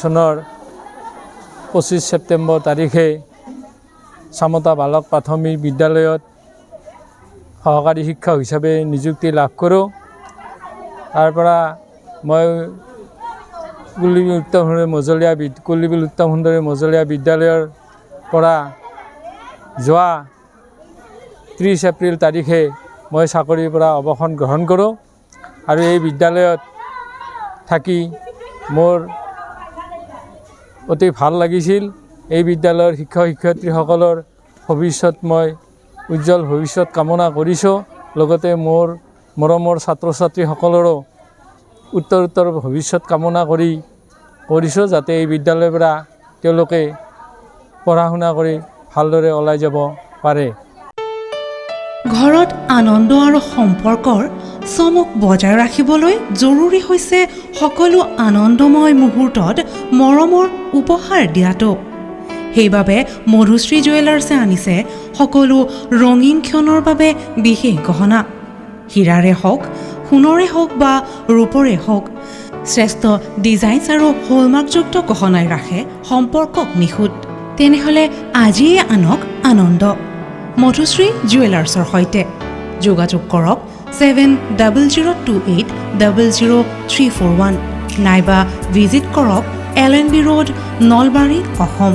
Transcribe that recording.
চনৰ 25 ছেপ্টেম্বৰ তাৰিখে চামতা বালক প্ৰাথমিক বিদ্যালয়ত সহকাৰী শিক্ষক হিচাপে নিযুক্তি লাভ কৰোঁ। তাৰ পৰা মই কুলিবিল উত্তম সুন্দৰী মজলীয়া বিদ্যালয়ৰ পৰা যোৱা 30 এপ্ৰিল তাৰিখে মই চাকৰিৰ পৰা অৱসৰ গ্ৰহণ কৰোঁ আৰু এই বিদ্যালয়ত থাকি মোৰ অতি ভাল লাগিছিল। এই বিদ্যালয়ৰ শিক্ষক শিক্ষয়িত্ৰীসকলৰ ভৱিষ্যত মই উজ্জ্বল ভৱিষ্যত কামনা কৰিছোঁ। লগতে মোৰ মৰমৰ ছাত্ৰ ছাত্ৰীসকলৰো উত্তৰোত্তৰ ভৱিষ্যত কামনা কৰিছোঁ যাতে এই বিদ্যালয়ৰ পৰা তেওঁলোকে পঢ়া শুনা কৰি ভালদৰে ওলাই যাব পাৰে। ঘৰত আনন্দ আৰু সম্পৰ্কৰ চমক বজাই ৰাখিবলৈ জৰুৰী হৈছে সকলো আনন্দময় মুহূৰ্তত মৰমৰ উপহাৰ দিয়াটো। সেইবাবে মধুশ্ৰী জুৱেলাৰ্ছে আনিছে সকলো ৰঙীন ক্ষণৰ বাবে বিশেষ গহনা। হীৰাৰে হওক, সোণৰে হওক বা ৰূপৰে হওক, শ্ৰেষ্ঠ ডিজাইনছ আৰু হলমাৰ্কযুক্ত গহনাই ৰাখে সম্পৰ্কক নিখুঁত। তেনেহ'লে আজিয়ে আনক আনন্দ মধুশ্ৰী জুৱেলাৰ্ছৰ সৈতে। যোগাযোগ কৰক 7028000341 নাইবা ভিজিট কৰক LNB ৰোড, নলবাৰী, অসম।